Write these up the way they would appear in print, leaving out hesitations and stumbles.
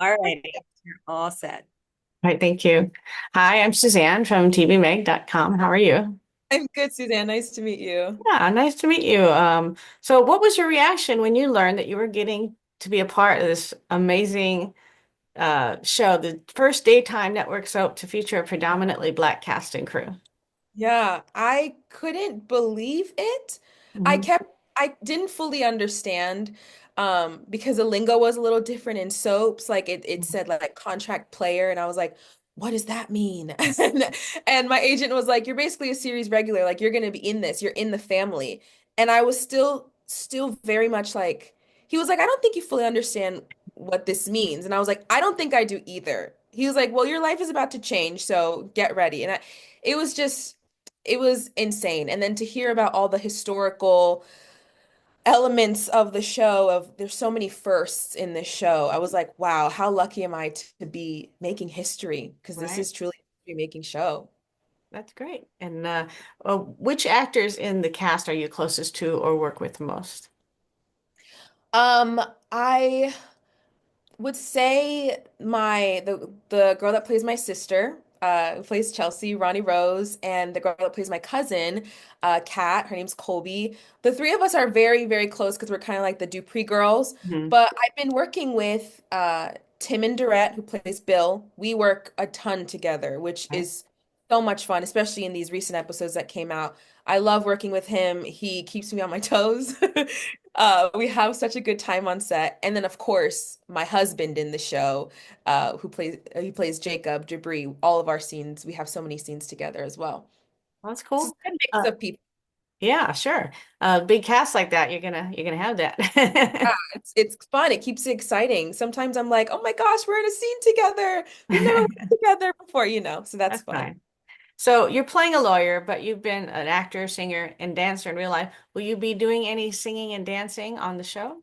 All righty. You're all set. All right, thank you. Hi, I'm Suzanne from TVMEG.com. How are you? I'm good, Suzanne. Nice to meet you. Yeah, nice to meet you. So what was your reaction when you learned that you were getting to be a part of this amazing show, the first daytime network soap to feature a predominantly Black cast and crew? Yeah, I couldn't believe it. Mhm. I didn't fully understand because the lingo was a little different in soaps. Like it said like contract player, and I was like, what does that mean? And my agent was like, you're basically a series regular, like you're gonna be in this, you're in the family. And I was still very much like, he was like, I don't think you fully understand what this means. And I was like, I don't think I do either. He was like, well, your life is about to change, so get ready. It was just it was insane. And then to hear about all the historical elements of the show, of there's so many firsts in this show, I was like, wow, how lucky am I to be making history? Because this Right. is truly a history-making show. That's great. And which actors in the cast are you closest to or work with most? Um, I would say the girl that plays my sister, who plays Chelsea, Ronnie Rose, and the girl that plays my cousin, Kat, her name's Colby. The three of us are very, very close because we're kind of like the Dupree girls. Mhm. But I've been working with Tim and Durrett, who plays Bill. We work a ton together, which Right. is so much fun, especially in these recent episodes that came out. I love working with him. He keeps me on my toes. We have such a good time on set. And then of course, my husband in the show, he plays Jacob Jabri. All of our scenes, we have so many scenes together as well. Well, that's So it's cool. a good mix Uh, of people. yeah, sure. Big cast like that, you're gonna have Yeah, that. it's fun. It keeps it exciting. Sometimes I'm like, oh my gosh, we're in a scene together. We've never worked together before, so that's That's fun. fine. So you're playing a lawyer, but you've been an actor, singer, and dancer in real life. Will you be doing any singing and dancing on the show?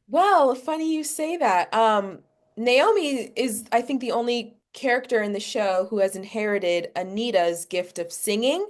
Well, funny you say that. Naomi is, I think, the only character in the show who has inherited Anita's gift of singing.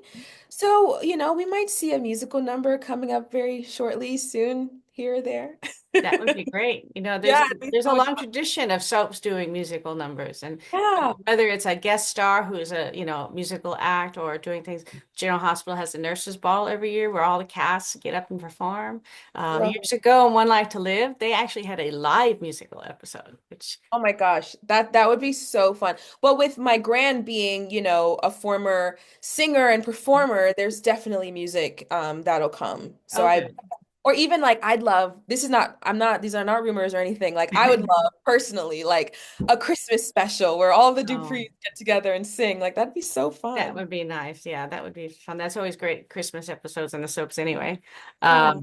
So, we might see a musical number coming up very shortly, soon, here or there. That would be great. Yeah, it'd be there's so a much long fun. tradition of soaps doing musical numbers, and Yeah. whether it's a guest star who's a musical act or doing things. General Hospital has a nurses' ball every year where all the casts get up and perform. Love it. Years ago, in One Life to Live, they actually had a live musical episode, which Oh my gosh, that would be so fun. Well, with my grand being, a former singer and performer, there's definitely music that'll come. So oh I good. or even like I'd love, this is not, I'm not, these are not rumors or anything. Like I would love personally like a Christmas special where all the Oh. Duprees get together and sing. Like that'd be so That fun. would be nice. Yeah, that would be fun. That's always great Christmas episodes in the soaps anyway. Yeah.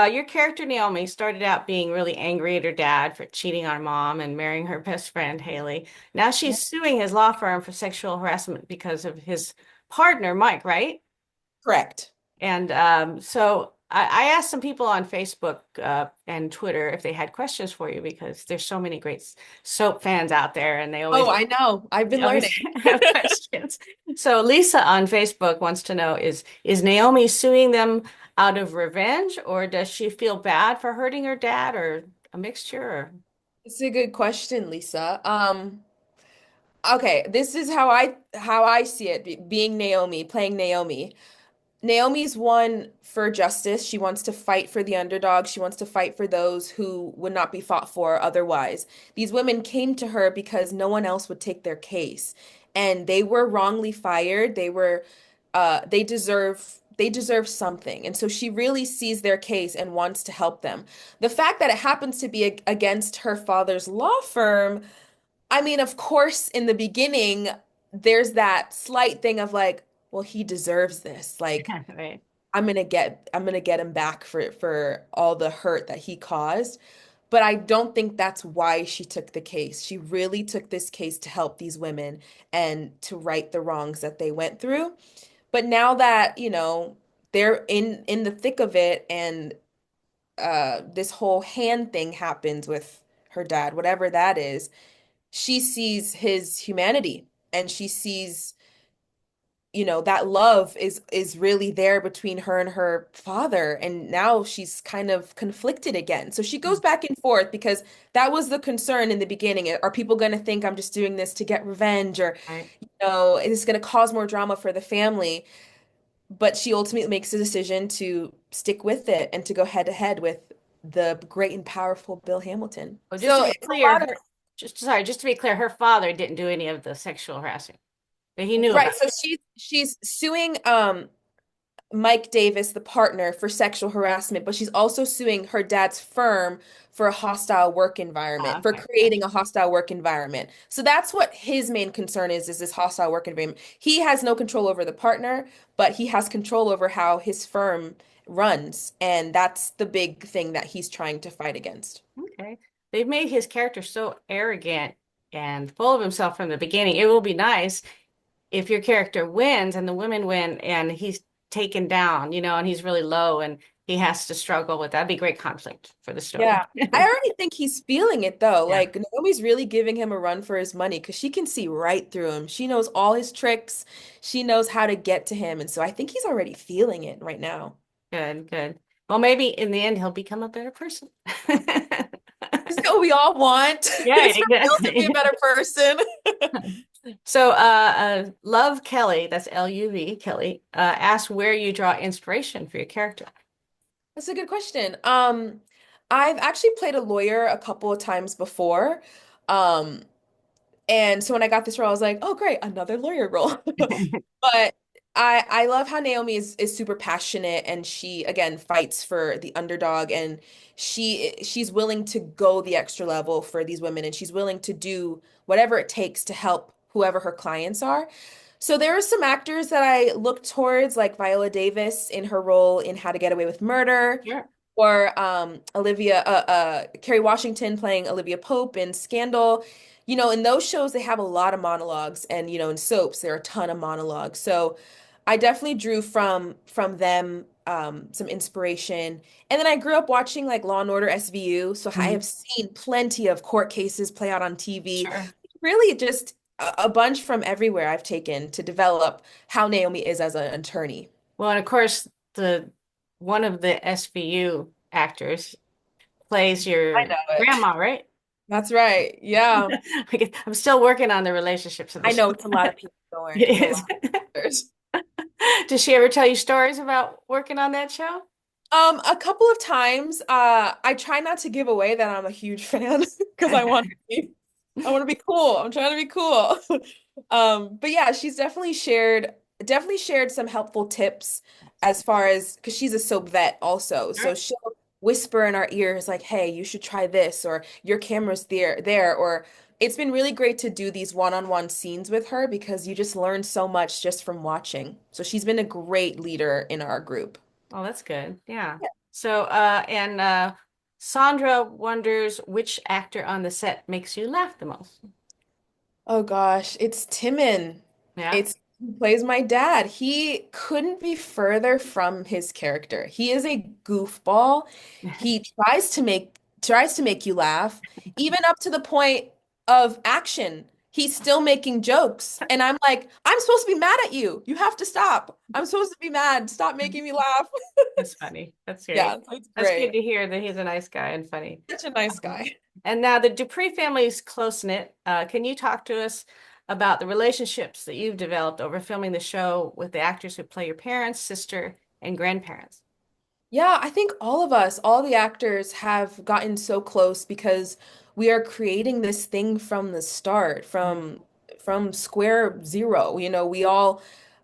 Your character Naomi started out being really angry at her dad for cheating on her mom and marrying her best friend Haley. Now Yeah. she's suing his law firm for sexual harassment because of his partner, Mike, right? Correct. And I asked some people on Facebook and Twitter if they had questions for you because there's so many great soap fans out there and they Oh, I know. I've been always learning. have questions. So Lisa on Facebook wants to know is Naomi suing them out of revenge or does she feel bad for hurting her dad or a mixture? Or... It's a good question, Lisa. Okay, this is how I see it, being Naomi, playing Naomi. Naomi's one for justice. She wants to fight for the underdog. She wants to fight for those who would not be fought for otherwise. These women came to her because no one else would take their case, and they were wrongly fired. They deserve something. And so she really sees their case and wants to help them. The fact that it happens to be against her father's law firm, I mean, of course, in the beginning, there's that slight thing of like, well, he deserves this. Like, Right. I'm gonna get him back for all the hurt that he caused. But I don't think that's why she took the case. She really took this case to help these women and to right the wrongs that they went through. But now that, they're in the thick of it, and this whole hand thing happens with her dad, whatever that is, she sees his humanity, and she sees that love is really there between her and her father, and now she's kind of conflicted again. So she goes back and forth because that was the concern in the beginning. Are people going to think I'm just doing this to get revenge, or Right. is this going to cause more drama for the family? But she ultimately makes the decision to stick with it and to go head to head with the great and powerful Bill Hamilton. Well, just to So be it's clear, a lot of just to be clear, her father didn't do any of the sexual harassing, but he knew right. about So she's suing Mike Davis, the partner, for sexual harassment, but she's also suing her dad's firm for a hostile work it. environment, for Okay, gotcha. creating a hostile work environment. So that's what his main concern is this hostile work environment. He has no control over the partner, but he has control over how his firm runs, and that's the big thing that he's trying to fight against. Okay. They've made his character so arrogant and full of himself from the beginning. It will be nice if your character wins and the women win and he's taken down, and he's really low and he has to struggle with that. That'd be great conflict for the story. Yeah. I already think he's feeling it though. Yeah, Like Naomi's really giving him a run for his money because she can see right through him. She knows all his tricks. She knows how to get to him. And so I think he's already feeling it right now. good, good. Well, maybe in the end he'll become a better person. Isn't that what we all want? Yeah, Is for Bill to be a exactly. better person. So, Love Kelly, that's Luv Kelly, asked where you draw inspiration for your character. That's a good question. I've actually played a lawyer a couple of times before. Um, And so when I got this role, I was like, oh, great, another lawyer role. But I love how Naomi is super passionate and she again fights for the underdog and she's willing to go the extra level for these women and she's willing to do whatever it takes to help whoever her clients are. So there are some actors that I look towards, like Viola Davis in her role in How to Get Away with Murder, Sure. or Kerry Washington playing Olivia Pope in Scandal. In those shows they have a lot of monologues, and in soaps there are a ton of monologues. So I definitely drew from them some inspiration. And then I grew up watching like Law and Order SVU, so I Mhm. have seen plenty of court cases play out on TV. Sure. Really just a bunch from everywhere I've taken to develop how Naomi is as an attorney. Well, and of course, the one of the SVU actors plays I your know it. grandma, right? That's right. Yeah. I'm still working on the relationships of the I show. know it's a lot of people going. It It's a is. lot of actors. Does she ever tell you stories about working on that show? A couple of times, I try not to give away that I'm a huge fan because I want to be cool. I'm trying to be cool. But yeah, she's definitely shared some helpful tips as far as because she's a soap vet also. So Sure. she'll whisper in our ears like, "Hey, you should try this," or "Your camera's there," or it's been really great to do these one-on-one scenes with her because you just learn so much just from watching. So she's been a great leader in our group. Oh, that's good. Yeah. So, Sandra wonders which actor on the set makes you laugh the most. Oh gosh, it's Timon. Yeah. It's Who plays my dad. He couldn't be further from his character. He is a goofball. He tries to make you laugh, even up to the point of action. He's still making jokes. And I'm like, I'm supposed to be mad at you. You have to stop. I'm supposed to be mad. Stop making me laugh. That's funny. That's Yeah, great. it's That's good great. to hear that he's a nice guy and funny. Such a nice Um, guy. and now the Dupree family is close-knit. Can you talk to us about the relationships that you've developed over filming the show with the actors who play your parents, sister, and grandparents? Yeah, I think all of us, all the actors have gotten so close because we are creating this thing from the start, from square zero. We all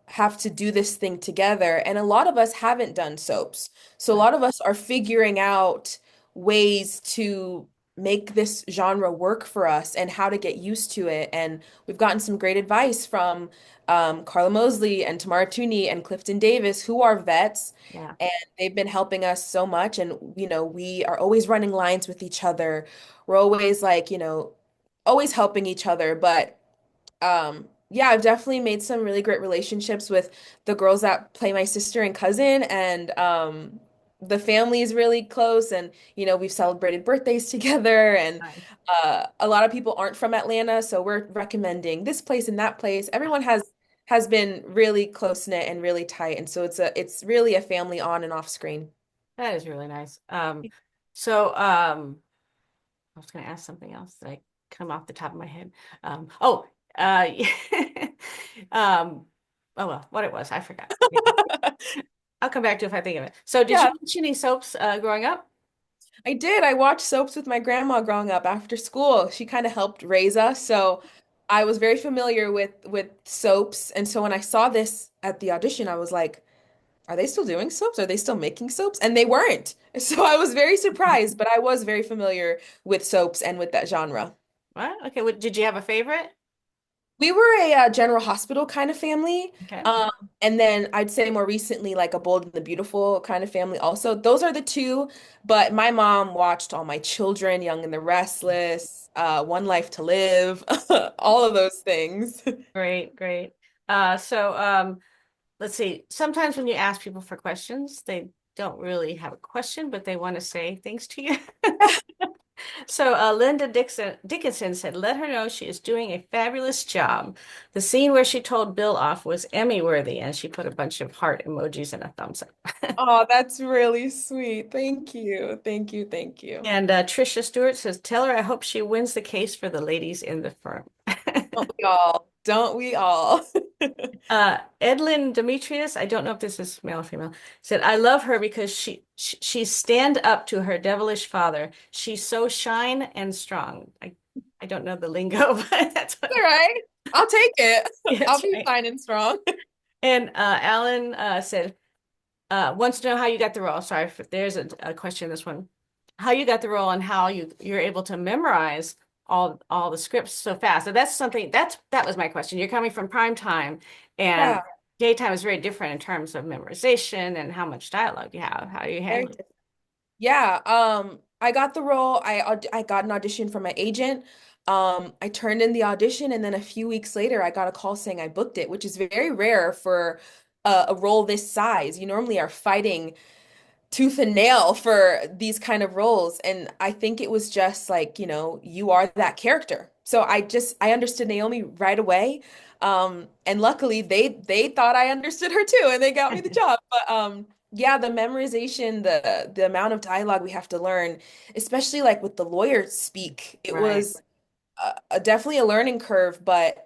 have to do this thing together, and a lot of us haven't done soaps. So a Right. lot of us are figuring out ways to make this genre work for us and how to get used to it. And we've gotten some great advice from Carla Mosley and Tamara Tooney and Clifton Davis, who are vets. Yeah. They've been helping us so much, and we are always running lines with each other. We're always like, always helping each other. But yeah, I've definitely made some really great relationships with the girls that play my sister and cousin, and the family is really close, and we've celebrated birthdays together, and Nice. a lot of people aren't from Atlanta, so we're recommending this place and that place. Everyone has has been really close knit and really tight. And so it's really a family on and off screen. That is really nice. So I was going to ask something else that I come off the top of my head. Oh, uh, um, oh well, what it was, I forgot. I'll come back to it if I think of it. So, did you Yeah, watch any soaps growing up? I did. I watched soaps with my grandma growing up after school. She kind of helped raise us, so I was very familiar with soaps. And so when I saw this at the audition, I was like, are they still doing soaps? Are they still making soaps? And they weren't. So I was very surprised, but I was very familiar with soaps and with that genre. What? Okay. What, did you have a favorite? We were a General Hospital kind of family. Okay. Um, and then I'd say more recently, like a Bold and the Beautiful kind of family also. Those are the two. But my mom watched All My Children, Young and the Restless, One Life to Live, all of those things. Great, great. So let's see. Sometimes when you ask people for questions, they don't really have a question, but they want to say things to you. So Linda Dickinson said, "Let her know she is doing a fabulous job. The scene where she told Bill off was Emmy worthy," and she put a bunch of heart emojis and a thumbs up. Oh, that's really sweet. Thank you. Thank you. Thank you. And Trisha Stewart says, "Tell her I hope she wins the case for the ladies in the firm." Don't we all? Don't we all? Edlin Demetrius, I don't know if this is male or female, said, "I love her because she stand up to her devilish father. She's so shine and strong." I don't know the lingo, but that's All what, right. I'll take it. I'll yes, be right. fine and strong. And Alan said, wants to know how you got the role. Sorry, if there's a question in this one. How you got the role and how you're able to memorize all the scripts so fast. So that's something that was my question. You're coming from prime time, and Yeah, daytime is very different in terms of memorization and how much dialogue you have. How do you very handle it? different. Yeah, I got the role. I got an audition from my agent. I turned in the audition, and then a few weeks later, I got a call saying I booked it, which is very rare for a role this size. You normally are fighting tooth and nail for these kind of roles. And I think it was just like, you are that character. So I understood Naomi right away. And luckily they thought I understood her too, and they got me the job. But yeah, the memorization, the amount of dialogue we have to learn, especially like with the lawyer speak, it Right. was definitely a learning curve, but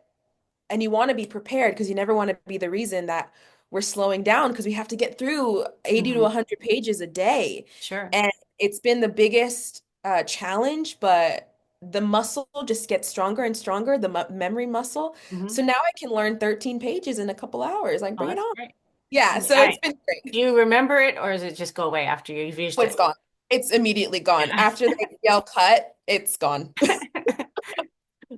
and you want to be prepared because you never want to be the reason that we're slowing down because we have to get through 80 to Mhm. 100 pages a day. Sure. And it's been the biggest challenge, but the muscle just gets stronger and stronger, the memory muscle. Hmm. So now I can learn 13 pages in a couple hours. Like, Oh, bring it that's on. great. Yeah, And so it's been do great. you remember it or does it just go away after you've used Oh, it's it? gone. It's immediately gone. Yeah. After they yell cut, it's gone.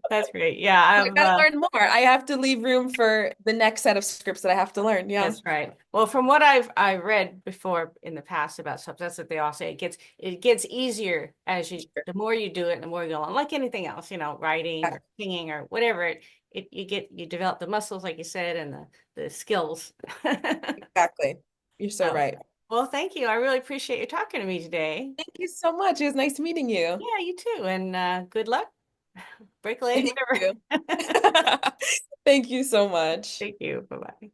That's great. Yeah, I gotta learn more. I have to leave room for the next set of scripts that I have to learn. Yeah. that's right. Well, from what I read before in the past about stuff, that's what they all say. It gets easier as you the more you do it, the more you go on. Like anything else, writing Yeah, or singing or whatever. You develop the muscles, like you said, and the skills. exactly. You're so Oh, right. well, thank you. I really appreciate you talking to me today. Thank you so much. It was nice meeting you. Yeah, you too. And good luck. Break a leg, Thank whatever. you. Thank you so much. Thank you. Bye-bye.